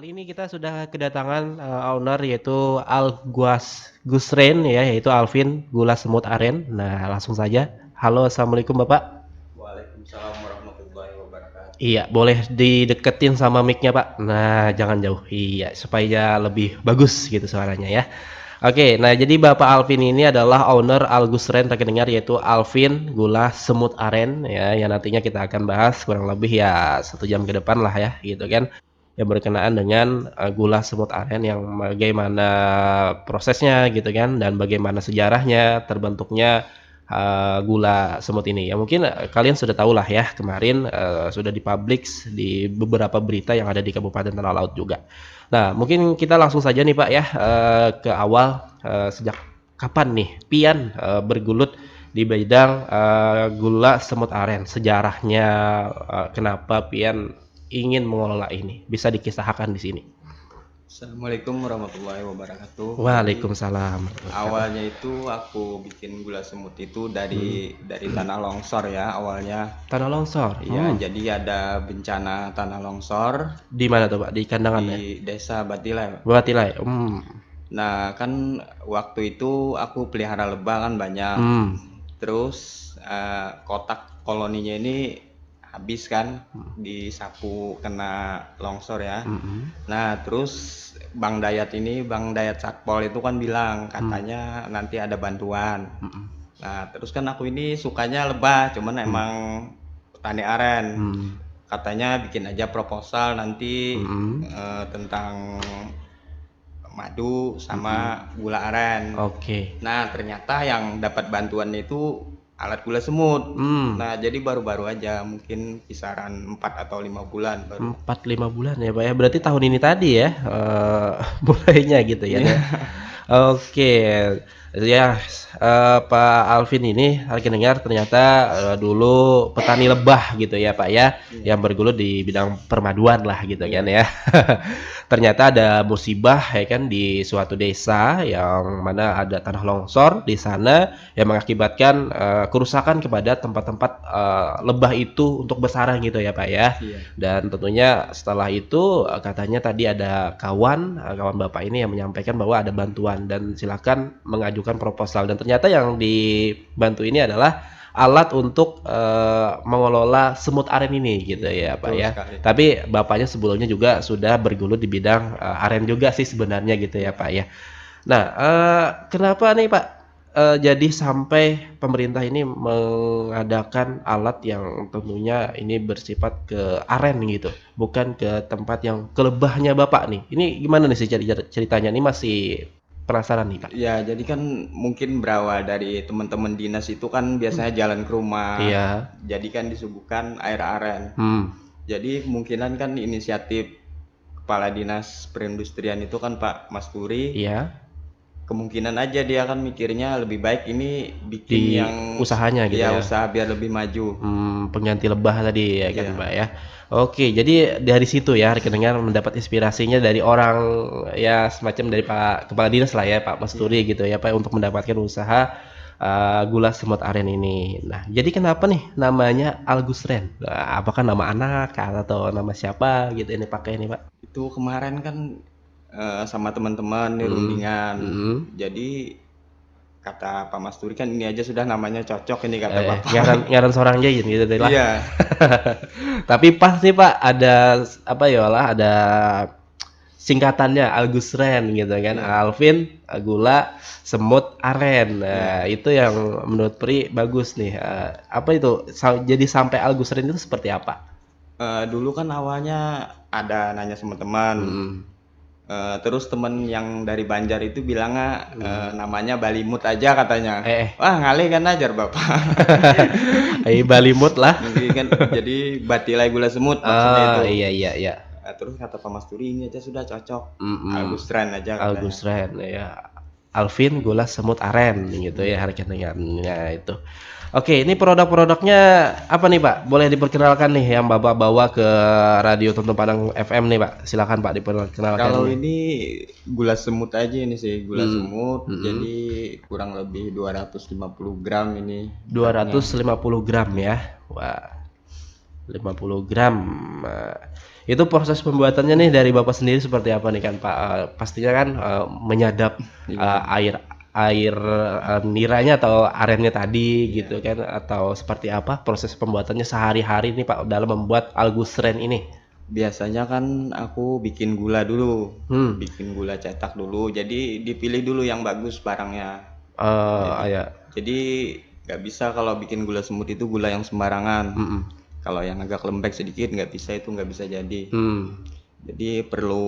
Kali ini kita sudah kedatangan owner yaitu Gusren ya, yaitu Alvin Gula Semut Aren. Nah, langsung saja. Halo, assalamualaikum Bapak. Waalaikumsalam warahmatullahi wabarakatuh. Iya, boleh dideketin sama mic-nya Pak. Nah, jangan jauh. Iya, supaya lebih bagus gitu suaranya ya. Oke, nah jadi Bapak Alvin ini adalah owner Al Gusren terdengar yaitu Alvin Gula Semut Aren ya, yang nantinya kita akan bahas kurang lebih ya 1 jam ke depan lah ya, gitu kan. Yang berkenaan dengan gula semut aren yang bagaimana prosesnya gitu kan dan bagaimana sejarahnya terbentuknya gula semut ini. Ya mungkin kalian sudah tahu lah ya kemarin sudah dipublish di beberapa berita yang ada di Kabupaten Tanah Laut juga. Nah, mungkin kita langsung saja nih Pak ya ke awal sejak kapan nih Pian bergelut di bidang gula semut aren, sejarahnya kenapa Pian ingin mengelola ini, bisa dikisahkan di sini. Assalamualaikum warahmatullahi wabarakatuh. Jadi Waalaikumsalam. awalnya itu aku bikin gula semut itu dari tanah longsor ya awalnya. Tanah longsor. Iya, jadi ada bencana tanah longsor Di mana tuh Pak? Di kandangan ya? di desa Batilai. Buatilai. Nah, kan waktu itu aku pelihara lebah kan banyak. Terus kotak koloninya ini habis kan disapu kena longsor ya. Nah, terus Bang Dayat Satpol itu kan bilang katanya nanti ada bantuan. Nah, terus kan aku ini sukanya lebah, cuman emang petani aren. Katanya bikin aja proposal nanti tentang madu sama gula aren. Oke. Nah, ternyata yang dapat bantuan itu alat gula semut. Nah, jadi baru-baru aja, mungkin kisaran 4 atau 5 bulan baru. 4-5 bulan ya Pak ya. Berarti tahun ini tadi ya mulainya gitu ya. Oke. Ya, Pak Alvin ini harus dengar ternyata dulu petani lebah gitu ya Pak ya, yang bergelut di bidang permaduan lah gitu kan ya. Ternyata ada musibah ya kan di suatu desa yang mana ada tanah longsor di sana yang mengakibatkan kerusakan kepada tempat-tempat lebah itu untuk bersarang gitu ya Pak ya. Dan tentunya setelah itu katanya tadi ada kawan Bapak ini yang menyampaikan bahwa ada bantuan dan silakan mengajukan proposal, dan ternyata yang dibantu ini adalah alat untuk mengelola semut aren ini gitu ya Pak ya. Sekali. Tapi bapaknya sebelumnya juga sudah bergelut di bidang aren juga sih sebenarnya gitu ya Pak ya. Nah, kenapa nih Pak jadi sampai pemerintah ini mengadakan alat yang tentunya ini bersifat ke aren gitu, bukan ke tempat yang ke lebahnya Bapak nih. Ini gimana nih sih ceritanya? Ini masih penasaran nih Pak. Ya, jadi kan mungkin berawal dari teman-teman dinas itu kan biasanya jalan ke rumah. Iya. Jadi kan disuguhkan air aren. Jadi kemungkinan kan inisiatif Kepala Dinas Perindustrian itu kan Pak Mas Turi. Iya. Kemungkinan aja dia kan mikirnya lebih baik ini bikin Di yang usahanya gitu ya. usaha biar lebih maju. Pengganti lebah tadi ya kan Pak ya. Oke, jadi dari situ ya rekeningan mendapat inspirasinya dari orang ya semacam dari Pak Kepala Dinas lah ya Pak Mas Turi gitu ya Pak untuk mendapatkan usaha gula semut aren ini. Nah, jadi kenapa nih namanya Al Gusren? Nah, apakah nama anak atau nama siapa gitu ini pakai ini Pak? Itu kemarin kan sama teman-teman di rundingan. Jadi kata Pak Mas Turi kan ini aja sudah namanya cocok ini kata Bapak. Ngaran seorang jayin gitu lah. Iya. Tapi pas nih Pak ada apa ya lah ada singkatannya Al Gusren gitu kan. Alvin Gula Semut Aren. Nah, itu yang menurut Pri bagus nih. Apa itu? Jadi sampai Al Gusren itu seperti apa? Dulu kan awalnya ada nanya sama teman. Terus temen yang dari Banjar itu bilangnya namanya Balimut aja katanya. Wah, ngalih kan ajar Bapak. Balimut lah. Jadi Batilai Gula Semut maksudnya itu. Iya. Terus kata Pak Mas Turi ini aja sudah cocok. Al Gusren aja katanya. Al Gusren ya. Alvin Gula Semut Aren gitu ya harganya itu. Oke, ini produk-produknya apa nih Pak? Boleh diperkenalkan nih yang Bapak bawa ke Radio Tonton Padang FM nih Pak. Silakan Pak diperkenalkan. Kalau ini gula semut aja ini sih, gula semut. Jadi kurang lebih 250 gram ini. 250 gram ya. Wah. 50 gram. Itu proses pembuatannya nih dari Bapak sendiri seperti apa nih kan Pak? Pastinya kan menyadap Iya. air air niranya atau arennya tadi Iya. gitu kan, atau seperti apa proses pembuatannya sehari-hari nih Pak dalam membuat Algusren ini? Biasanya kan aku bikin gula dulu, Hmm. bikin gula cetak dulu. Jadi dipilih dulu yang bagus barangnya. Oh, Jadi ya. jadi nggak bisa kalau bikin gula semut itu gula yang sembarangan. Mm-mm. Kalau yang agak lembek sedikit nggak bisa, itu nggak bisa jadi. Hmm. Jadi perlu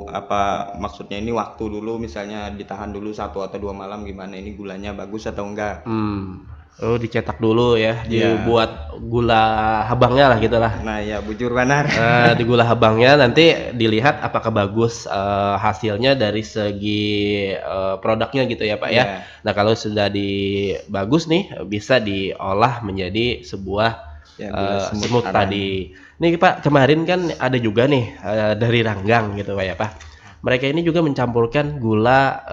apa maksudnya ini waktu dulu, misalnya ditahan dulu 1 atau 2 malam gimana ini gulanya bagus atau enggak. Hmm. Oh, dicetak dulu ya, Iya. dibuat gula habangnya lah gitulah. Nah ya bujur benar. Di gula habangnya nanti dilihat apakah bagus hasilnya dari segi produknya gitu ya Pak ya. Iya. Nah kalau sudah bagus nih bisa diolah menjadi sebuah Ya gula semut semut aren. tadi. Nih Pak, kemarin kan ada juga nih dari Ranggang gitu Pak ya Pak. Mereka ini juga mencampurkan gula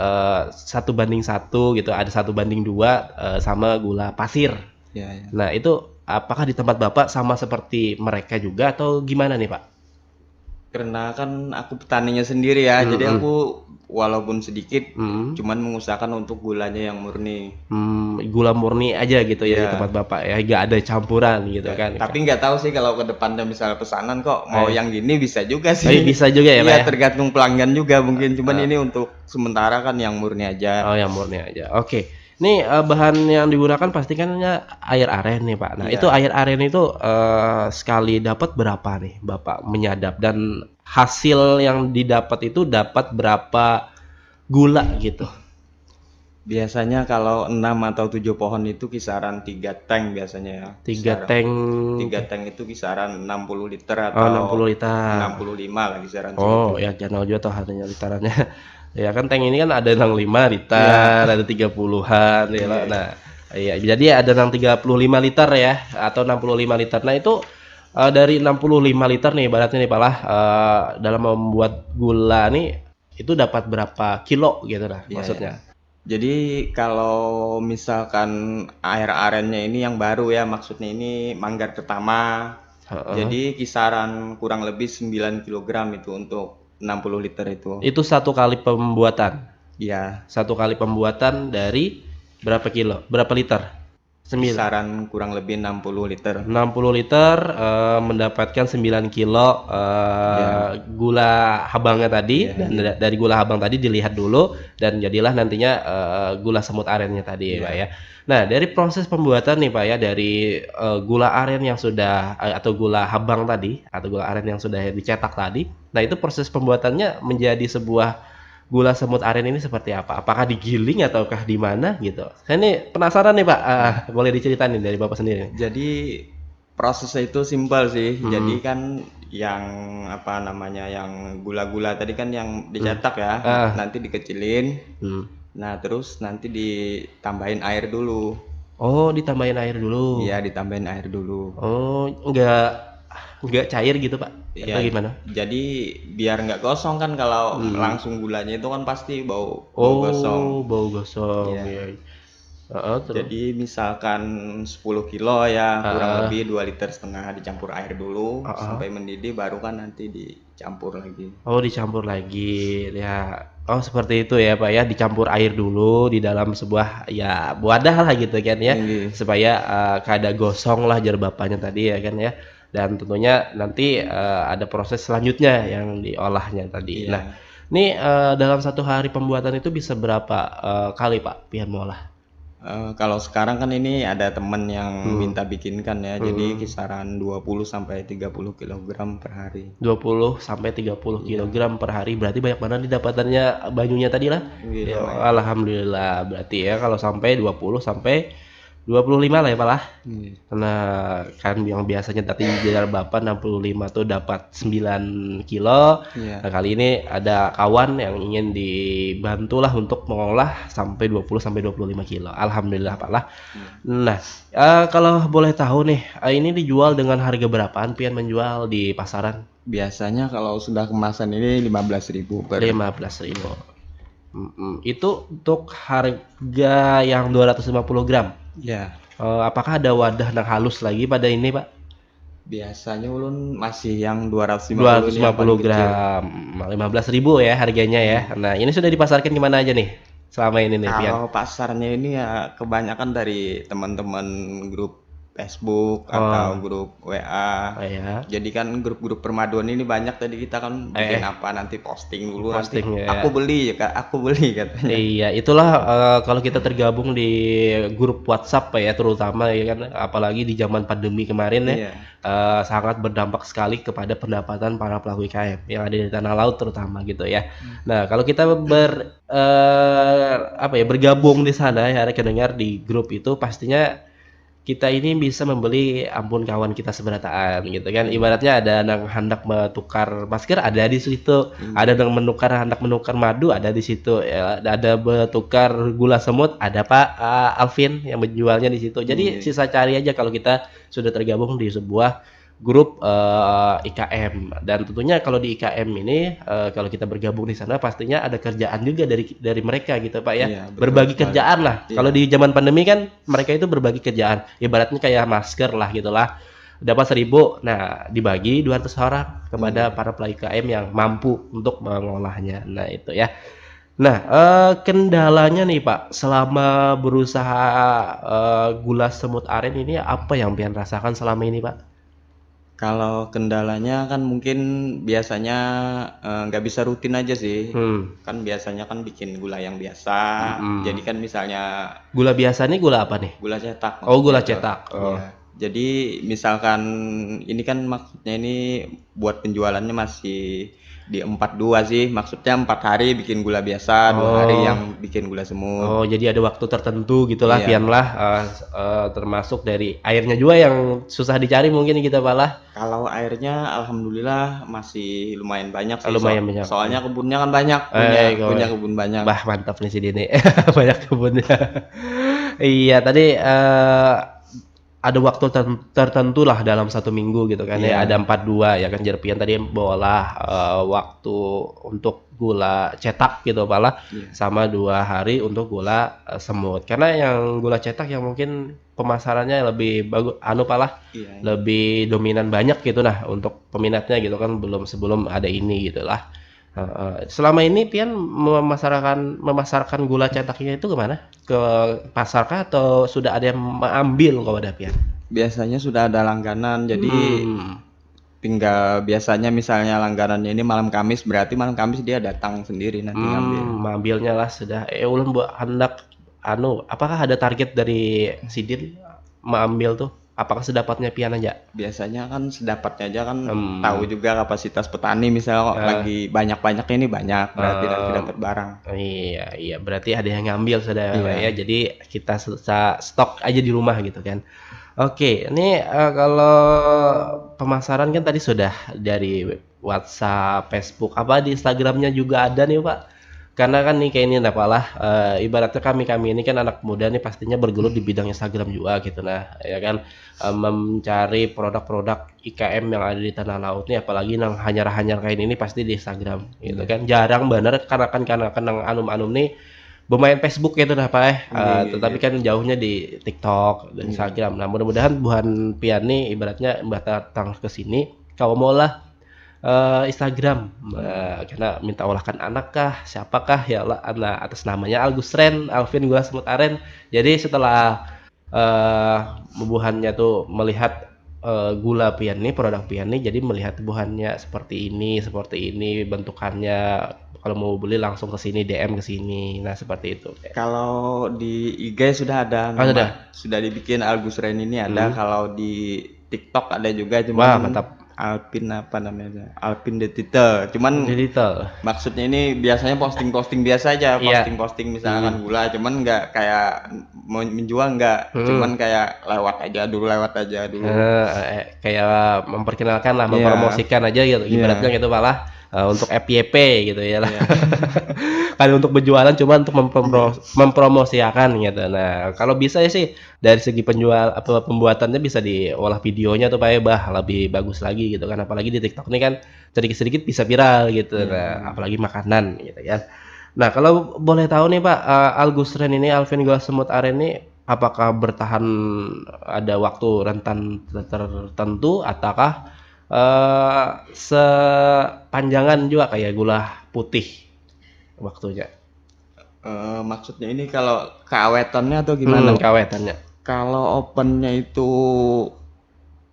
1:1 gitu, ada 1:2 sama gula pasir. Ya, ya. Nah, itu apakah di tempat Bapak sama seperti mereka juga atau gimana nih, Pak? Karena kan aku petaninya sendiri ya, jadi Mhm. aku walaupun sedikit Mhm. cuman mengusahakan untuk gulanya yang murni. Gula murni aja gitu ya di tempat Iya. Bapak ya, nggak ada campuran gitu Ya, kan. tapi nggak tahu sih kalau ke depannya misal pesanan kok Oh, mau ya. yang gini bisa juga Oh, iya, sih. bisa juga ya, Pak Iya, ya? tergantung pelanggan juga mungkin, cuman Heeh. ini untuk sementara kan yang murni aja. Oh, yang murni aja. Oke. Nih, bahan yang digunakan pastikannya air aren nih, Pak. Nah, itu Iya. air aren itu, sekali dapat berapa nih Bapak menyadap dan hasil yang didapat itu dapat berapa gula gitu? Biasanya kalau 6 atau 7 pohon itu kisaran 3 tank biasanya ya. 3 tank 3 tank itu kisaran 60 liter oh, atau 60 liter. 65 lah kisaran Oh, segitu. ya channel juga tuh harganya literannya. Ya kan tank ini kan ada yang 5 Iya. liter, ada 30-an ya lah. Iya, iya. Nah, iya jadi ada yang 35 liter ya atau 65 liter. Nah, itu dari 65 liter nih ibaratnya nih Pak lah dalam membuat gula nih itu dapat berapa kilo gitu lah Iya, ya. maksudnya. Jadi kalau misalkan air arennya ini yang baru ya, maksudnya ini manggar pertama. Heeh. Jadi kisaran kurang lebih 9 kilogram itu untuk 60 liter itu. Itu satu kali pembuatan. Ya, Satu kali pembuatan dari berapa kilo? Berapa liter? 9. kisaran kurang lebih 60 liter. 60 liter mendapatkan 9 kilo Ya, gula habangnya tadi ya, dan ya. dari gula habang tadi dilihat dulu dan jadilah nantinya gula semut arennya tadi ya Pak ya. Ya. Nah dari proses pembuatan nih Pak ya dari gula aren yang sudah atau gula habang tadi atau gula aren yang sudah dicetak tadi. Nah itu proses pembuatannya menjadi sebuah gula semut aren ini seperti apa? Apakah digiling ataukah di mana gitu? Saya ini penasaran nih Pak, Ya. boleh diceritain nih dari Bapak sendiri? Jadi prosesnya itu simpel sih. Jadi Mhm. kan yang apa namanya yang gula-gula tadi kan yang Mmm. dicetak ya, Ah. nanti dikecilin. Hmm. Nah, terus nanti ditambahin air dulu. Oh, ditambahin air dulu. Iya, ditambahin air dulu. Oh, nggak cair gitu, Pak? Atau Iya, gimana? jadi biar nggak gosong kan kalau Mhm. langsung gulanya itu kan pasti bau bau Oh, gosong. bau gosong, Iya. iya. Heeh, terus? Jadi misalkan 10 kilo ya, kurang Heeh, lebih 2,5 liter dicampur air dulu heeh. sampai mendidih baru kan nanti dicampur lagi. Oh, dicampur lagi, ya. Oh, seperti itu ya, Pak, ya, dicampur air dulu di dalam sebuah, ya, wadah lah gitu kan ya, Iya. supaya, kada gosong lah jar Bapaknya tadi ya kan ya, dan tentunya nanti, ada proses selanjutnya yang diolahnya tadi. Nah, Iya. ini, dalam satu hari pembuatan itu bisa berapa, kali, Pak, pian mengolah? Kalau sekarang kan ini ada temen yang Hmm. minta bikinkan ya, jadi Hmm. kisaran 20 sampai 30 kilogram per hari. 20 sampai 30 Iya. kilogram per hari, berarti banyak banget nih dapatannya banyunya tadi lah. Iya, Ya, lumayan. alhamdulillah berarti ya kalau sampai 20 sampai 25 lah ya, Pak lah. Iya. Nah, kan yang biasanya tadi jajar Bapak 65 tuh dapat 9 kilo. Iya. Nah, kali ini ada kawan yang ingin dibantulah untuk mengolah sampai 20 sampai 25 kilo. Alhamdulillah, Pak lah. Iya. Nah, kalau boleh tahu nih, ini dijual dengan harga berapaan pian menjual di pasaran? Biasanya kalau sudah kemasan ini 15.000 per. 15.000. Itu untuk harga yang 250 gram. Ya. Apakah ada wadah yang halus lagi pada ini, Pak? Biasanya ulun masih yang 250 ini yang 250 paling kecil. gram, 15.000 ya harganya ya. Nah, ini sudah dipasarkan di mana aja nih selama ini nih, Pian? Kalau pasarnya ini ya kebanyakan dari teman-teman grup Facebook atau Oh, grup WA. oh ya. Jadi kan grup-grup permaduan ini banyak, tadi kita kan bikin Eh, apa nanti posting dulu, nanti posting ya. aku beli ya Kak, aku beli katanya. Iya, itulah kalau kita tergabung di grup WhatsApp ya terutama ya kan, apalagi di zaman pandemi kemarin ya, Iya. sangat berdampak sekali kepada pendapatan para pelaku UMKM yang ada di tanah laut terutama gitu ya. Nah, kalau kita apa ya, bergabung di sana ya, dengar di grup itu pastinya kita ini bisa membeli ampun kawan kita seberataan gitu kan. Iya. Ibaratnya ada yang hendak menukar masker ada di situ, ada Iya. yang hendak menukar madu ada di situ, ya, ada bertukar gula semut ada Pak Alvin yang menjualnya di situ. Jadi Iya. sisa cari aja kalau kita sudah tergabung di sebuah grup IKM dan tentunya kalau di IKM ini kalau kita bergabung di sana pastinya ada kerjaan juga dari mereka gitu Pak ya. Iya, betul Berbagi sekali. kerjaan lah. Kalau Iya. di zaman pandemi kan mereka itu berbagi kerjaan. Ibaratnya kayak masker lah gitulah. Dapat 1.000, nah dibagi 200 orang kepada Iya. para pelaku UMKM yang mampu untuk mengolahnya. Nah itu ya. Nah kendalanya nih Pak, selama berusaha gula semut aren ini apa yang Pian rasakan selama ini Pak? Kalau kendalanya kan mungkin biasanya nggak bisa rutin aja sih. Hmm, Kan biasanya kan bikin gula yang biasa. Jadi mm-mm. kan misalnya Gula biasa nih gula apa nih? gula cetak Oh maksudnya gula tuh. cetak. Oh. Iya. Jadi misalkan ini kan maksudnya ini buat penjualannya masih di 42 sih. Maksudnya 4 hari bikin gula biasa, 2 hari Oh. yang bikin gula semut. Oh, jadi ada waktu tertentu gitulah Iya. pianlah termasuk dari airnya juga yang susah dicari mungkin kita malah Kalau airnya alhamdulillah masih lumayan banyak sih, lumayan banyak. soalnya kebunnya kan banyak, punya Kalau punya kebun banyak. bah mantap nih si Dini banyak kebunnya. Iya tadi ada waktu tertentu lah dalam 1 minggu gitu kan ya ada Iya. 42 ya kan Jerpian tadi bawalah waktu untuk gula cetak gitu malah Iya. sama 2 hari untuk gula semut karena yang gula cetak yang mungkin pemasarannya lebih bagus anu palah Iya. lebih dominan banyak gitu nah untuk peminatnya gitu kan sebelum ada ini gitulah. Selama ini Pian memasarkan gula cetaknya itu kemana? Ke pasar kah atau sudah ada yang mengambil kalau ada Pian? Biasanya sudah ada langganan, jadi Hmm, tinggal biasanya misalnya langganannya ini malam Kamis, berarti malam Kamis dia datang sendiri nanti ngambil. mengambilnya lah sudah. Ulun buat hendak anu, apakah ada target dari Sidin mengambil tuh? Apakah sedapatnya Pian aja? Biasanya kan sedapatnya aja kan, tahu Hmm, juga kapasitas petani, misalnya kok eh, lagi banyak-banyaknya ini banyak, berarti nanti eh, dapat barang. iya iya berarti ada yang ngambil sudah ya. Iya. Jadi kita stok aja di rumah gitu kan. Oke, ini kalau pemasaran kan tadi sudah dari WhatsApp, Facebook, apa di Instagramnya juga ada nih Pak. Karena kan nih kayak ini nah Pak lah, ibaratnya kami ini kan anak muda nih pastinya bergelut di bidang Instagram juga gitu nah, ya kan mencari produk-produk IKM yang ada di tanah laut nih apalagi yang hanyar-hanyar kayak ini pasti di Instagram gitu Iya. kan. Jarang bener karena yang anum-anum nih bermain Facebook gitu nah Pak Iya, iya, tetapi iya. kan jauhnya di TikTok dan Iya. Instagram. Nah, mudah-mudahan buhan pian nih ibaratnya Mbah datang ke sini kalau mau lah Instagram karena minta olahkan anak kah siapakah ya Allah atas namanya Algusren Alvin gula semut aren. Jadi setelah eh buhannya tuh melihat gula pian nih produk pian nih jadi melihat buhannya seperti ini bentukannya kalau mau beli langsung ke sini DM ke sini nah seperti itu. Kalau di IG sudah ada Oh sudah. sudah dibikin Agus Rain ini ada. Hmm. Kalau di TikTok ada juga, Wah cuman mantap. Alpin apa namanya? Alpin the Titel. Cuman Digital. maksudnya ini biasanya posting-posting biasa aja, Iya. posting-posting misalkan gula, cuman nggak kayak mau menjual nggak, cuman kayak lewat aja dulu. Kayak memperkenalkan lah, Iya, mempromosikan aja gitu. Ibaratnya iya, gitu malah untuk FYP gitu ya lah. iya, Kan untuk berjualan cuma untuk mempromosikan gitu. Nah, kalau bisa ya sih dari segi penjual apa pembuatannya bisa diolah videonya tuh Pak ya, bah lebih bagus lagi gitu kan. Apalagi di TikTok ini kan sedikit-sedikit bisa viral gitu. iya, iya. Nah, apalagi makanan gitu ya. Nah, kalau boleh tahu nih Pak, Algusren ini Alvin Gula Semut Aren ini apakah bertahan ada waktu rentan tertentu ataukah sepanjangan juga kayak gula putih waktunya? Maksudnya ini kalau keawetannya atau gimana? Keawetannya. Kalau opennya itu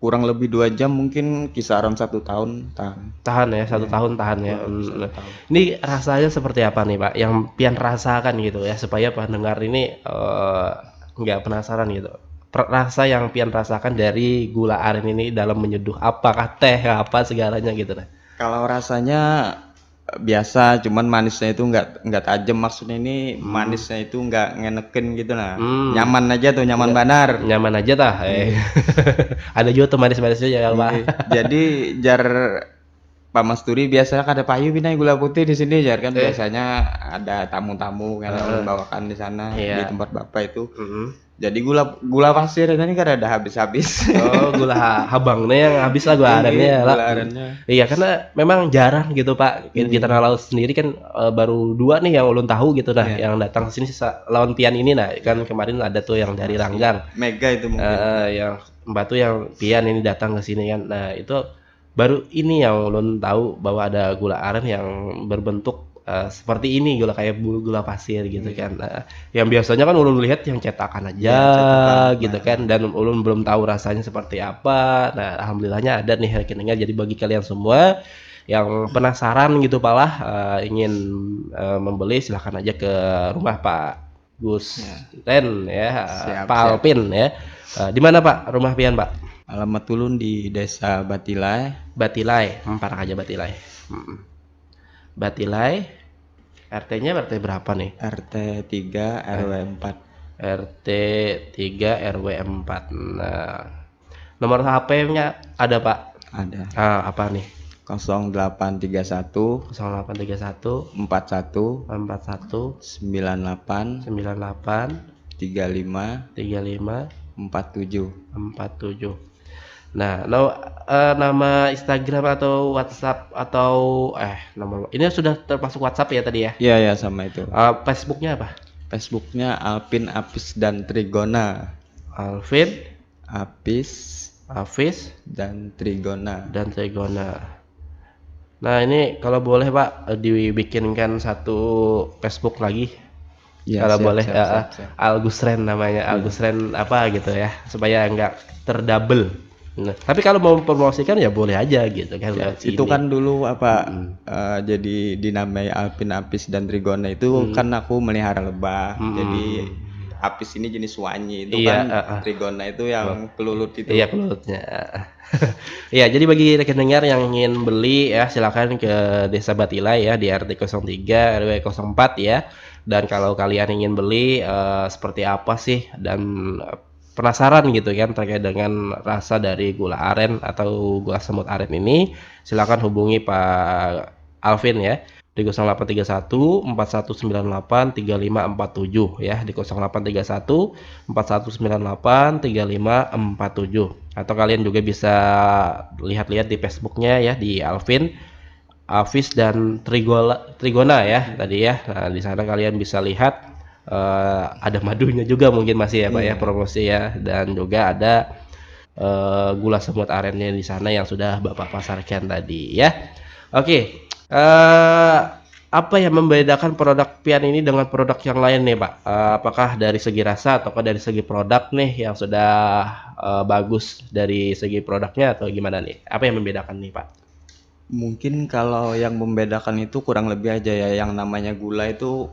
kurang lebih 2 jam, mungkin kisaran 1 tahun tahan. Tahan ya, 1 Iya, tahun tahan ya. kurang lebih 1 tahun. Ini rasanya seperti apa nih, Pak, yang pian rasakan gitu ya, supaya pendengar ini nggak penasaran gitu. Rasa yang pian rasakan dari gula aren ini dalam menyeduh, apakah teh, apa segalanya gitu nah. Kalau rasanya biasa, cuman manisnya itu nggak tajam, maksudnya ini manisnya itu nggak ngenekin gitu nah. Nyaman aja tuh, nyaman banar. Nyaman aja tah. Ada juga tuh manis-manisnya ya, Pak. Jadi jar Pak Mas Turi biasanya kada payu pinai gula putih di sini jar kan biasanya ada tamu-tamu kan membawakan di sana di tempat Bapak itu. Jadi gula pasir ini kada ada habis-habis. Oh, gula habangnya yang habis lah gula arennya lah. Gula arennya. Iya, karena memang jarang gitu, Pak. Di Tanah Laut sendiri kan baru 2 nih yang ulun tahu gitu nah, yang datang ke sini lawan pian ini nah. Kan kemarin ada tuh yang dari Ranggang. Mega itu mungkin. Yang Batu yang pian ini datang ke sini kan. Nah, itu baru ini yang ulun tahu bahwa ada gula aren yang berbentuk seperti ini, kayak gula pasir gitu kan. Nah, yang biasanya kan ulun lihat yang cetakan aja gitu kan, dan ulun belum tahu rasanya seperti apa. Nah, alhamdulillahnya ada nih rekeningnya. Jadi bagi kalian semua yang penasaran gitu Pak lah, ingin membeli silahkan aja ke rumah Pak Gus Ren ya, Pak Alpin ya. Di mana Pak rumah pian Pak? Alamat ulun di Desa Batilai. Batilai, parah aja Batilai. Batilai. RT-nya RT berapa nih? RT 3 RW 4. RT 3 RW 4. Nah, nomor HP-nya ada Pak? Ada. Apa nih? 0831 0831 41 41 98 98 35 35 47. 47. Nah, nama Instagram atau WhatsApp atau nomor ini sudah termasuk WhatsApp ya tadi ya? Iya sama itu. Facebooknya apa? Facebooknya Alpin Apis dan Trigona. Alvin Apis dan Trigona. Nah, ini kalau boleh Pak dibikinkan satu Facebook lagi. Ya, kalau boleh siap. Algusren namanya, Algusren apa gitu ya, supaya nggak terdouble. Nah, tapi kalau mau promosikan ya boleh aja gitu kan. Ya, itu kan dulu jadi dinamai Alpin Apis dan Trigona itu kan aku melihara lebah. Jadi Apis ini jenis wanyi itu kan Trigona itu yang pelulut itu. Iya, pelulutnya. Ya, jadi bagi rekan dengar yang ingin beli ya silakan ke Desa Batilai ya di RT 03 RW 04 ya. Dan kalau kalian ingin beli seperti apa sih dan penasaran gitu kan terkait dengan rasa dari gula aren atau gula semut aren ini, silakan hubungi Pak Alvin ya di 0831 4198 3547 ya, di 0831 4198 3547, atau kalian juga bisa lihat-lihat di Facebooknya ya di Alvin Apis dan Trigona ya tadi ya. Nah, di sana kalian bisa lihat ada madunya juga mungkin masih ya Pak ya, promosi ya, dan juga ada gula semut arennya di sana yang sudah Bapak pasarkan tadi ya. Oke, apa yang membedakan produk pian ini dengan produk yang lain nih Pak? Apakah dari segi rasa ataukah dari segi produk nih yang sudah bagus dari segi produknya atau gimana nih? Apa yang membedakan nih Pak? Mungkin kalau yang membedakan itu kurang lebih aja ya, yang namanya gula itu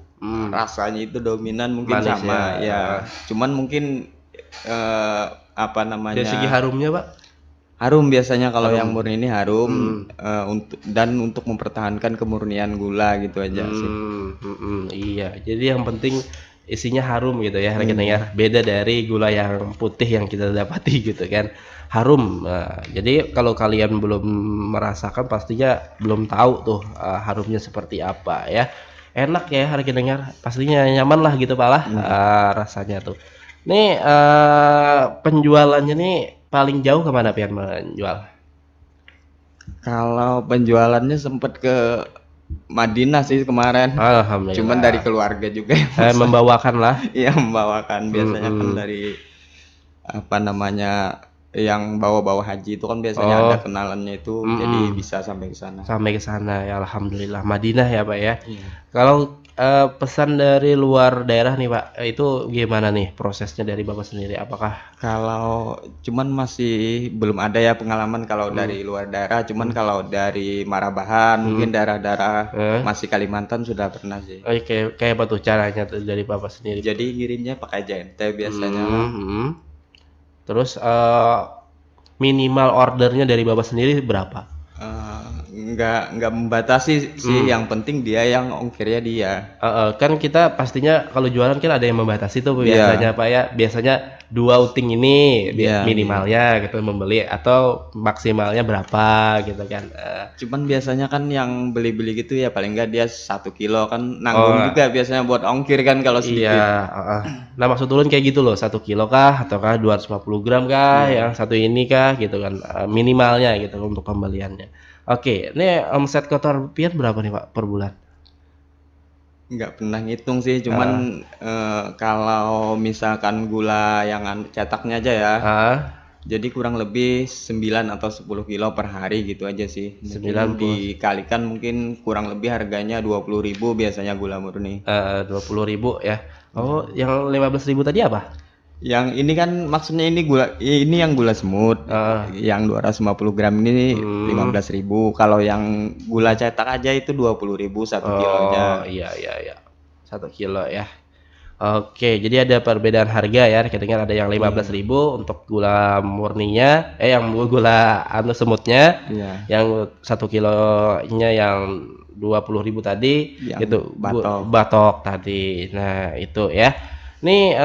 rasanya itu dominan mungkin manis sama ya. Cuman mungkin apa namanya, dari segi harumnya Pak? Harum biasanya kalau yang murni ini harum, untuk mempertahankan kemurnian gula gitu aja sih. Iya, jadi yang penting isinya harum gitu ya rekan dengar. Beda dari gula yang putih yang kita dapati gitu kan. Harum. Nah, jadi kalau kalian belum merasakan pastinya belum tahu tuh harumnya seperti apa ya. Enak ya rekan dengar, pastinya nyaman lah gitu Pak lah rasanya tuh. Nih penjualannya nih paling jauh kemana pian menjual? Kalau penjualannya sempat ke Madinah sih kemarin. Cuman dari Alhamdulillah. keluarga juga yang masak. Membawakan lah. Iya, membawakan. Biasanya kan Mm-mm. dari apa namanya yang bawa-bawa haji itu kan biasanya ada Oh, kenalannya itu, jadi mm-mm. bisa sampai ke sana. Sampai ke sana ya, alhamdulillah. Madinah ya Pak ya. Iya. Kalau pesan dari luar daerah nih Pak, itu gimana nih prosesnya dari Bapak sendiri? Apakah Kalau cuman masih belum ada ya pengalaman kalau hmm, dari luar daerah, cuman hmm, kalau dari Marabahan, hmm, mungkin daerah-daerah eh, masih Kalimantan sudah pernah sih. kayak kayak apa tuh caranya tuh dari Bapak sendiri? Jadi ngirimnya pakai JNT biasanya Hmm, kan. hmm. Terus minimal ordernya dari Bapak sendiri berapa? Nggak membatasi sih, Hmm. yang penting dia yang ongkirnya dia. Kan kita pastinya kalau jualan kan ada yang membatasi tuh biasanya Iya, Pak ya. Biasanya 2 outing ini iya, iya. minimalnya gitu membeli atau maksimalnya berapa gitu kan. Cuman biasanya kan yang beli-beli gitu ya paling nggak dia 1 kilo kan nanggung Oh juga biasanya buat ongkir kan kalau iya, sedikit. heeh. Nah maksud ulun kayak gitu loh, 1 kilo kah ataukah 250 gram kah, yang Iya, satu ini kah gitu kan, minimalnya gitu untuk pembeliannya. Oke, ini omset kotor rupiah berapa nih Pak per bulan? nggak pernah ngitung sih, cuman Heeh, kalau misalkan gula yang cetaknya aja ya, heeh, jadi kurang lebih 9 atau 10 kilo per hari gitu aja sih. Mungkin 90, dikalikan mungkin kurang lebih harganya 20.000 biasanya gula murni. 20.000 ya. Oh, Ya. yang 15.000 tadi apa? Yang ini kan maksudnya ini yang gula semut. Heeh, Yang 250 gram ini mmm, 15.000. Kalau yang gula cetak aja itu 20.000 satu oh, kilonya. iya iya iya, 1 kilo ya. Oke, jadi ada perbedaan harga ya. Kita dengar ada yang lima belas Iya, ribu untuk gula murninya, yang gula anu semutnya, iya. yang 1 kilonya yang 20.000 tadi, Yang itu batok. batok tadi. Nah, itu ya. Nih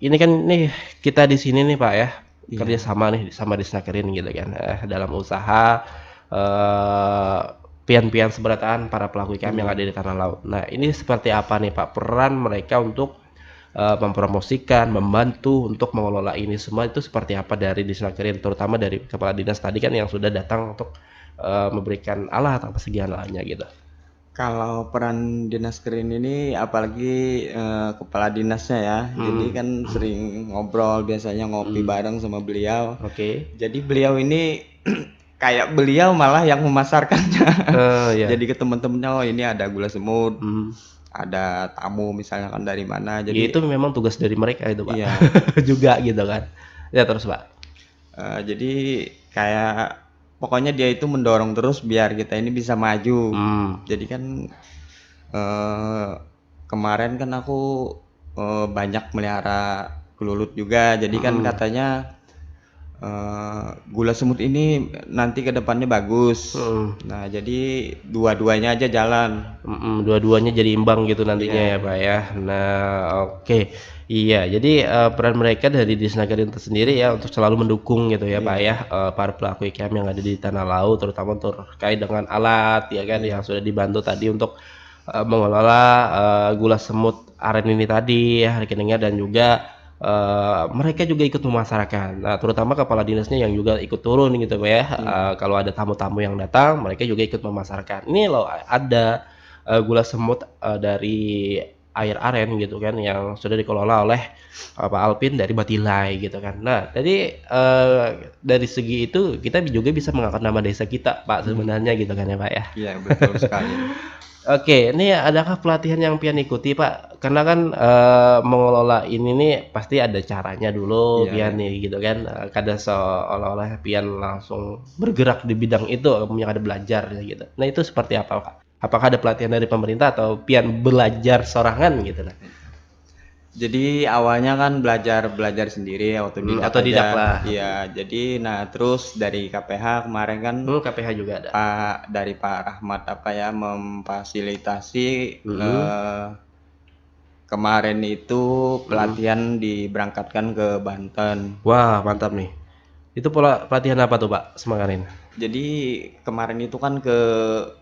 ini kan nih kita di sini nih Pak ya, kerja Iya. sama nih sama Disnakerin gitu kan, dalam usaha eh, pian-pian seberataan para pelaku UMKM yang Iya. ada di tanah laut. Nah, ini seperti apa nih Pak peran mereka untuk mempromosikan, membantu untuk mengelola ini semua itu seperti apa dari Disnakerin, terutama dari kepala dinas tadi kan yang sudah datang untuk memberikan alat apa segalanya gitu. Kalau peran dinas Kerin ini apalagi kepala dinasnya ya. Jadi Hmm, kan sering ngobrol, biasanya ngopi hmm, bareng sama beliau. oke. Jadi beliau ini kayak beliau malah yang memasarkannya. Ya. Jadi ke temen-temennya, oh ini ada gula semut, Hmm. ada tamu misalnya kan dari mana. Ya itu Jadi memang tugas dari mereka itu Pak, iya, juga gitu kan. Ya terus Pak. jadi kayak pokoknya dia itu mendorong terus biar kita ini bisa maju. Hmm, Jadi kan eh, kemarin kan aku banyak melihara kelulut juga. Jadi kan mhm, katanya gula semut ini nanti ke depannya bagus. mhm, Nah, jadi dua-duanya aja jalan. mhm, dua-duanya jadi imbang gitu nantinya ya Iya, Pak ya. Nah oke, iya jadi, peran mereka dari Disnaker itu sendiri ya untuk selalu mendukung gitu ya Pak ya, iya, para pelaku UMKM yang ada di tanah laut terutama terkait dengan alat ya kan yang iya, sudah dibantu tadi untuk, mengelola, gula semut aren ini tadi ya rekeningnya dan juga mereka juga ikut memasarkan. Nah, terutama kepala dinasnya yang juga ikut turun gitu Pak ya, iya, kalau ada tamu-tamu yang datang, mereka juga ikut memasarkan. Ini loh ada, gula semut, dari air aren gitu kan yang sudah dikelola oleh, Pak Alpin dari Batilai gitu kan. Nah, jadi, dari segi itu kita juga bisa mengangkat nama desa kita Pak hmm, sebenarnya gitu kan ya Pak ya. iya betul sekali. Oke, ini adakah pelatihan yang Pian ikuti, Pak? Karena kan, mengelola ini nih pasti ada caranya dulu Iya, Pian iya. nih gitu kan, kada seolah-olah Pian langsung bergerak di bidang itu, yang ada belajar gitu. Nah itu seperti apa, Kak? Apakah ada pelatihan dari pemerintah atau Pian belajar sorangan gitu nah? Jadi awalnya kan belajar belajar sendiri, autodidak Otodidak aja. lah, oke. Iya, jadi nah terus dari KPH kemarin kan KPH juga ada? Pak Rahmat apa ya memfasilitasi Mhm, kemarin itu mhm. pelatihan diberangkatkan ke Banten. Wah mantap nih. Itu pola pelatihan apa tuh, Pak, Semangkarin? Jadi kemarin itu kan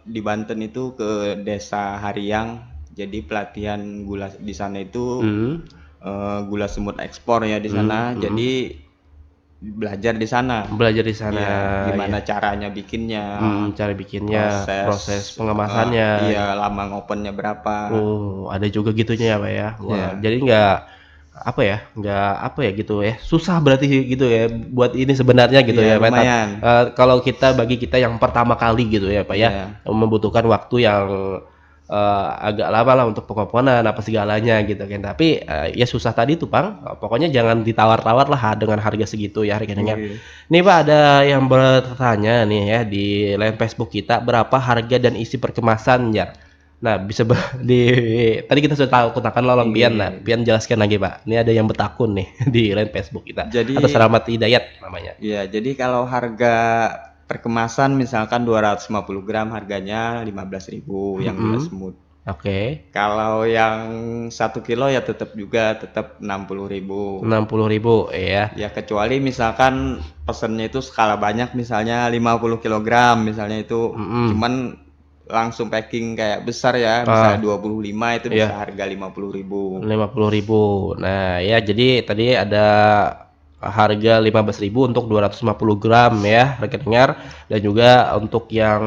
di Banten itu ke Desa Hariang. Jadi pelatihan gula di sana itu Mhm, gula semut ekspor ya di mhm, sana. mhm. Jadi belajar di sana. Belajar di sana. Iya, gimana Ya. caranya bikinnya, Cara bikinnya, proses pengemasannya. iya, lama ngopennya berapa. Oh, ada juga gitunya ya, Pak ya. Wah, Iya. jadi nggak apa ya gitu ya. Susah berarti gitu ya buat ini sebenarnya gitu Iya, ya, Pak. lumayan. Kalau bagi kita yang pertama kali gitu ya, Pak ya, Iya. membutuhkan waktu yang agak lama lah untuk pengoponan apa segalanya gitu kan. Tapi ya susah tadi tuh, Bang. Pokoknya jangan ditawar-tawar lah dengan harga segitu ya harganya. Iya. Nih Pak, ada yang bertanya nih ya di line Facebook kita, berapa harga dan isi perkemasan ya? Nah, bisa tadi kita sudah tahu kutakan lolong Iya. Pian. Nah, Pian jelaskan lagi Pak. Ini ada yang bertakun nih di line Facebook kita. Jadi Atas Rahmat Hidayat namanya. Iya, jadi kalau harga perkemasan misalkan 250 gram harganya 15.000 yang gula semut. Oke. Kalau yang 1 kilo ya tetap 60.000. 60.000 ya. Ya kecuali misalkan pesennya itu skala banyak, misalnya 50 kilogram misalnya itu, cuman langsung packing kayak besar ya, misalnya 25 itu bisa harga 50.000. 50.000. Nah, ya jadi tadi ada harga 15.000 untuk 250 gram ya, rekan dengar. Dan juga untuk yang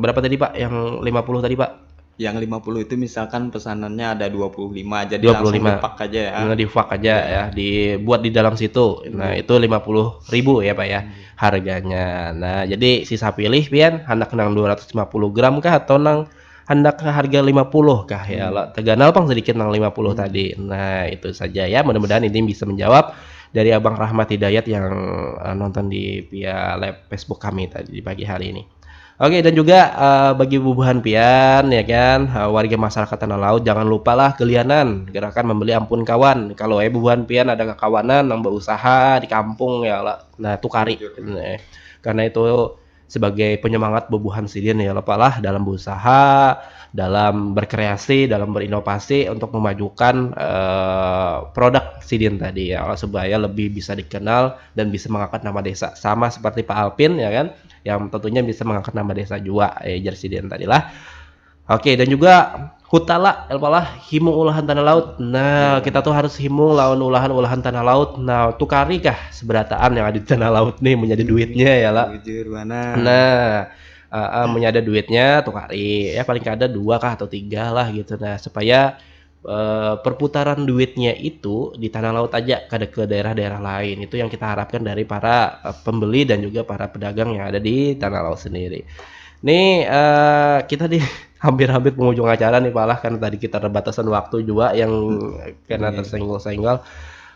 berapa tadi Pak? Yang 50 tadi Pak? Yang 50 itu misalkan pesanannya ada 25, jadi 25. langsung dipak aja ya. Di-pack aja ya, dibuat di dalam situ. Nah, itu 50.000 ya Pak ya harganya. Nah, jadi sisa pilih pian hendak nang 250 gram kah atau nang hendak harga 50 kah ya lah. Teganal pang sedikit nang 50 tadi. Nah, itu saja ya. Mudah-mudahan ini bisa menjawab dari Abang Rahmat Hidayat yang nonton di via live Facebook kami tadi di pagi hari ini. Oke, dan juga bagi bubuhan pian ya kan, warga masyarakat Tanah Laut jangan lupalah kelianan gerakan membeli ampun kawan. Kalau bubuhan pian ada kekawanan nang berusaha di kampung ya lah. Nah, tukari. Nah, karena itu sebagai penyemangat bubuhan sidin ya lepalah dalam berusaha, dalam berkreasi, dalam berinovasi untuk memajukan produk sidin tadi ya, supaya lebih bisa dikenal dan bisa mengangkat nama desa sama seperti Pak Alpin ya kan, yang tentunya bisa mengangkat nama desa juga Jarsidin tadi lah. Oke, dan juga hutala elpalah himung ulahan tanah laut. Nah, kita tuh harus himung lawan ulahan tanah laut. Nah, tukari kah seberataan yang ada di tanah laut nih menjadi duitnya ya lah. Jujur mana? Nah, menjadi duitnya tukari ya paling kada 2 kah atau 3 lah gitu. Nah, supaya perputaran duitnya itu di tanah laut aja, kada ke daerah-daerah lain. Itu yang kita harapkan dari para pembeli dan juga para pedagang yang ada di tanah laut sendiri. Nih kita di hampir-hampir penghujung acara nih Pak lah, karena tadi kita ada batasan waktu juga yang karena tersenggol-senggol.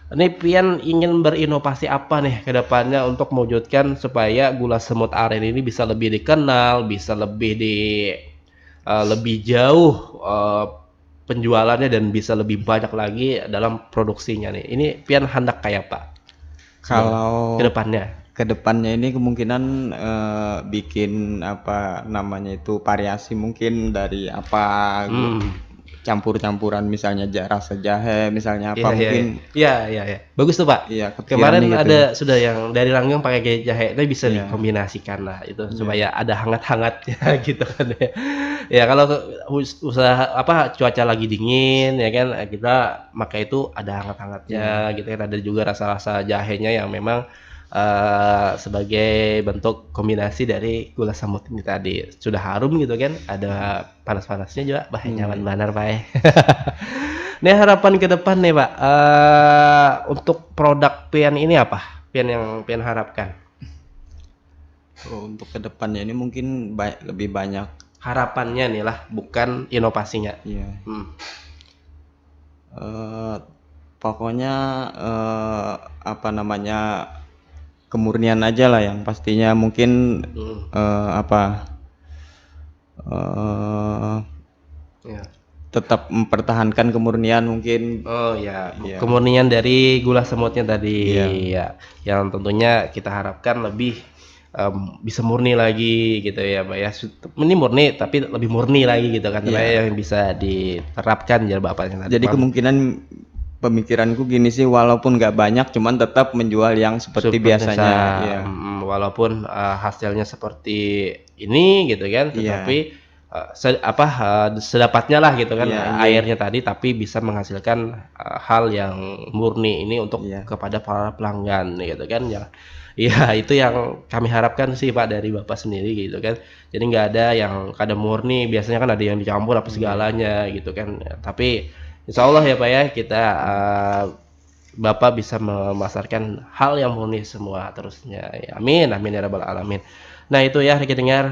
Ini Pian ingin berinovasi apa nih ke depannya untuk mewujudkan supaya gula semut aren ini bisa lebih dikenal, bisa lebih jauh penjualannya dan bisa lebih banyak lagi dalam produksinya nih. Ini Pian hendak kayak Pak? Kalau ke depannya ini kemungkinan bikin apa namanya itu variasi mungkin dari apa campur-campuran misalnya rasa jahe misalnya apa mungkin. Iya. Bagus tuh Pak. Iya, Kemarin gitu. ada sudah yang dari Langgang pakai jahe itu bisa dikombinasikan lah itu supaya ada hangat-hangatnya gitu kan ya. Ya kalau usaha apa cuaca lagi dingin ya kan kita pakai itu ada hangat-hangatnya gitu kan, ada juga rasa-rasa jahenya yang memang sebagai bentuk kombinasi dari gula semut ini tadi. Sudah harum gitu kan, ada panas-panasnya juga, nyaman benar Pak. Nih harapan ke depan nih Pak, untuk produk Pian ini apa? Pian yang Pian harapkan? Untuk ke depannya ini mungkin lebih banyak harapannya nih lah, bukan inovasinya. Iya. Pokoknya apa namanya kemurnian aja lah yang pastinya mungkin tetap mempertahankan kemurnian mungkin. Kemurnian dari gula semutnya tadi ya, yang tentunya kita harapkan lebih bisa murni lagi gitu ya Pak ya. Ini murni tapi lebih murni lagi gitu kan, yang bisa diterapkan ya Bapaknya tadi. Jadi kemungkinan pemikiranku gini sih, walaupun nggak banyak cuman tetap menjual yang seperti biasanya walaupun hasilnya seperti ini gitu kan, tetapi sedapatnya lah gitu kan, Iya, airnya tadi, tapi bisa menghasilkan hal yang murni ini untuk iya. kepada para pelanggan gitu kan ya. Iya, itu yang kami harapkan sih Pak dari Bapak sendiri gitu kan. Jadi nggak ada yang kadar murni, biasanya kan ada yang dicampur apa Iya. segalanya gitu kan. Tapi insya Allah ya Pak ya, kita Bapak bisa memasarkan hal yang murni semua terusnya. Ya, amin, amin ya rabbal alamin. Nah itu ya rekan dengar,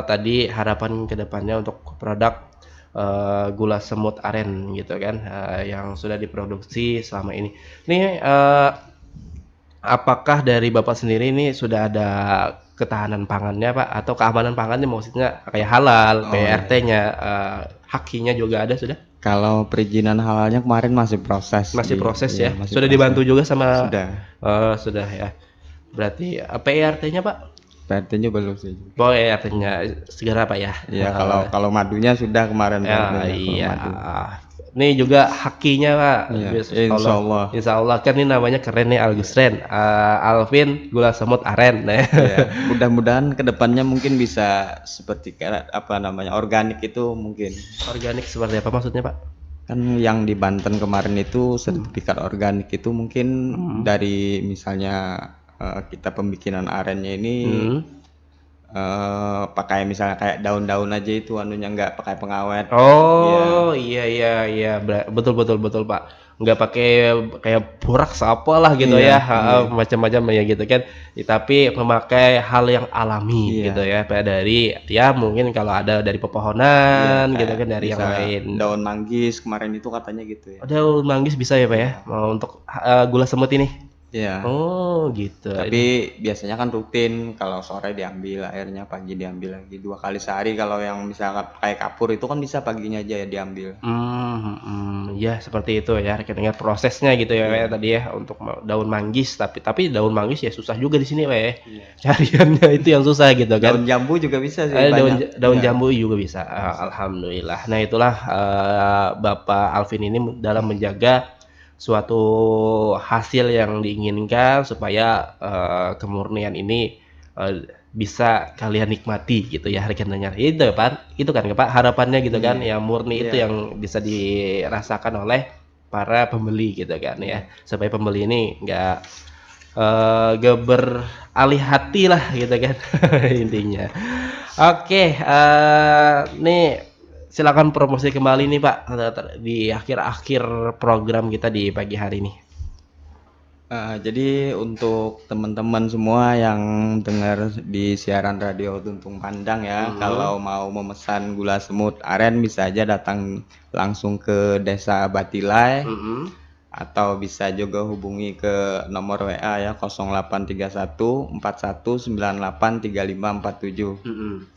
tadi harapan kedepannya untuk produk gula semut aren gitu kan, yang sudah diproduksi selama ini. Ini apakah dari Bapak sendiri ini sudah ada ketahanan pangannya Pak, atau keamanan pangannya maksudnya kayak halal, Oh iya. PRT-nya, hakinya juga ada sudah? Kalau perizinan halalnya kemarin masih proses Masih proses iya, ya? masih Sudah proses. dibantu juga sama Sudah. sudah ya. Berarti PRT-nya Pak? PRT-nya belum sih. Oh PRT-nya segera Pak ya? Iya, kalau kalau madunya sudah kemarin Ya PRT-nya kalau iya. madu. Ini juga hakinya Pak, Iya, Allah, insyaallah. insya Allah kan ini namanya keren nih Algusren, Alvin Gula Semut Aren. Nah, Iya, mudah-mudahan kedepannya mungkin bisa seperti kayak apa namanya organik itu mungkin. organik seperti apa maksudnya Pak? Kan yang di Banten kemarin itu sertifikat organik itu mungkin dari misalnya kita pembikinan arennya ini pakai misalnya kayak daun-daun aja itu anunya nggak pakai pengawet. Iya, Oh iya iya iya, betul betul betul Pak. Nggak pakai kayak boraks apalah gitu iya, ya, iya, macam-macam ya gitu kan. Tapi memakai hal yang alami gitu iya, ya, Pak, dari ya mungkin kalau ada dari iya pepohonan gitu kayak kan, dari yang bisa lain. daun manggis kemarin itu katanya gitu ya. Daun manggis bisa ya Pak ya, Iya, mau untuk gula semut ini? iya. Oh gitu. Tapi biasanya kan rutin kalau sore diambil airnya, pagi diambil lagi 2 kali sehari. Kalau yang misalkan pakai kapur itu kan bisa paginya aja ya diambil. Ya seperti itu ya, rekan dengar prosesnya gitu ya, Pak, ya Iya, tadi ya untuk daun manggis, tapi daun manggis ya susah juga di sini, Pak, ya. iya. Cariannya itu yang susah gitu kan. Daun jambu juga bisa sih banyak. Daun Iya, jambu juga bisa, bisa. alhamdulillah. Nah itulah, Bapak Alvin ini dalam menjaga suatu hasil yang diinginkan supaya, kemurnian ini, bisa kalian nikmati gitu ya rekan dengar. Itu kan Pak harapannya gitu kan, Iya, yang murni itu iya, yang bisa dirasakan oleh para pembeli gitu kan ya. iya. Supaya pembeli ini nggak beralih hati lah gitu kan intinya. Oke, nih silakan promosi kembali nih Pak di akhir-akhir program kita di pagi hari ini. Jadi untuk teman-teman semua yang dengar di siaran radio Tuntung Pandang ya, Mhm, kalau mau memesan gula semut aren bisa aja datang langsung ke Desa Batilai mhm, atau bisa juga hubungi ke nomor WA ya 0831 4198 3547. mhm.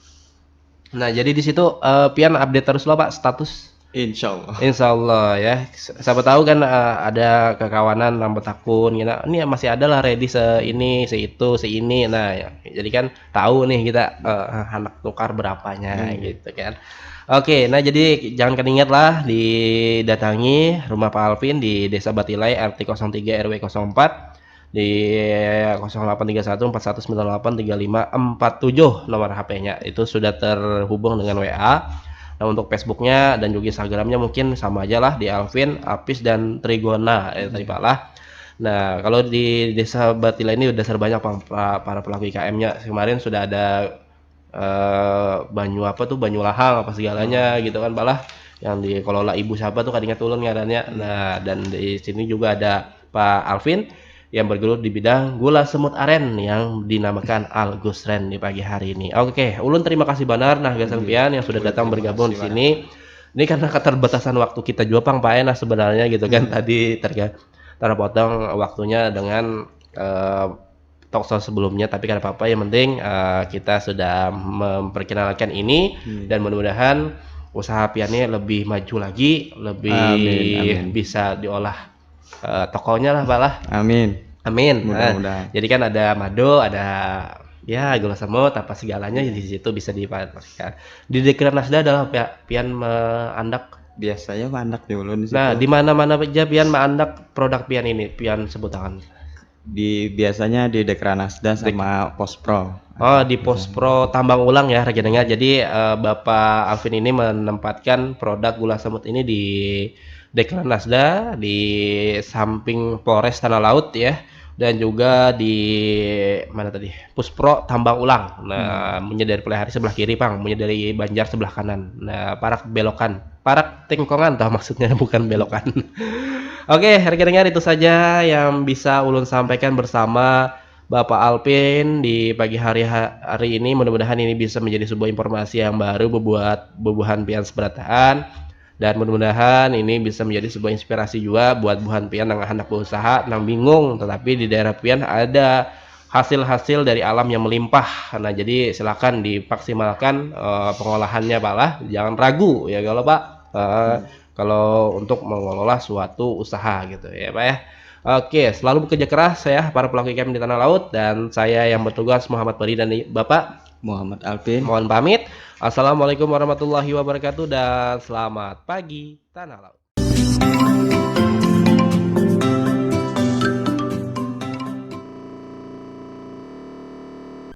Nah jadi di situ pian update terus loh Pak status. Insyaallah. Insya Allah ya, siapa tahu kan ada kekawanan lambat akun gitu. Ini masih ada lah ready ini, itu, ini. Nah, ya, jadi kan tahu nih kita anak tukar berapanya Iya. gitu kan. Oke, nah jadi jangan keningat lah didatangi rumah Pak Alvin di Desa Batilai RT 03 RW 04 di 083141983547 nomor HP-nya. Itu sudah terhubung dengan WA. Nah untuk Facebooknya dan juga Instagramnya mungkin sama aja lah di Alvin, Apis dan Trigona tadi Pak lah. Nah kalau di Desa Batila ini udah banyak para pelaku IKM-nya. Kemarin sudah ada Banyu apa tuh Banyu Lahang apa Oh, segalanya gitu kan Pak lah, yang dikelola Ibu siapa tuh kadingat ulun ngarannya. iya. Nah dan di sini juga ada Pak Alvin yang bergelut di bidang gula semut aren yang dinamakan Algusren di pagi hari ini. Oke, ulun terima kasih benar nah Gasang Iya. Pian yang sudah Boleh datang terima bergabung kasih di banyak. sini. Ini karena keterbatasan waktu kita juga Pang Pak Enak sebenarnya gitu kan Iya. tadi terpotong waktunya dengan talkshow sebelumnya, tapi kan apa-apa yang penting kita sudah memperkenalkan ini Iya. dan mudah-mudahan usaha piannya lebih maju lagi, Amin, lebih amin. bisa diolah tokonya lah Pak lah. Amin. Amin. Mudah-mudahan. Jadi kan ada mado, ada ya gula semut apa segalanya di Iya. situ bisa dipastikan. Di Dekran Nasda adalah pian meandak. Biasanya mandak dulu di Nah, situ. di mana-mana aja pian meandak produk pian ini, pian sebut tangan. biasanya di Dekranasda sama Pospro. Oh, di Pospro Tambang Ulang ya rekan dengar. Jadi Bapak Alvin ini menempatkan produk gula semut ini di Dekranasda di samping Polres Tanah Laut ya, dan juga di mana tadi? Puspro Tambang Ulang. Nah, dari Pelihari sebelah kiri, Bang, dari Banjar sebelah kanan. Nah, parak belokan. Parak tengkongan toh maksudnya bukan belokan. Oke, rekan dengar itu saja yang bisa ulun sampaikan bersama Bapak Alvin di pagi hari ini. Mudah-mudahan ini bisa menjadi sebuah informasi yang baru buat bubuhan pian seberataan, dan mudah-mudahan ini bisa menjadi sebuah inspirasi juga buat buhan pian yang hendak berusaha, yang bingung tetapi di daerah pian ada hasil-hasil dari alam yang melimpah. Nah, jadi silakan dimaksimalkan pengolahannya Pak lah, jangan ragu ya kalau Pak kalau untuk mengelola suatu usaha gitu ya Pak ya. Oke, selalu bekerja keras ya para pelaku UMKM di tanah laut, dan saya yang bertugas Muhammad Peri dan Bapak Muhammad Alvin. mohon pamit. Assalamualaikum warahmatullahi wabarakatuh dan selamat pagi tanah laut.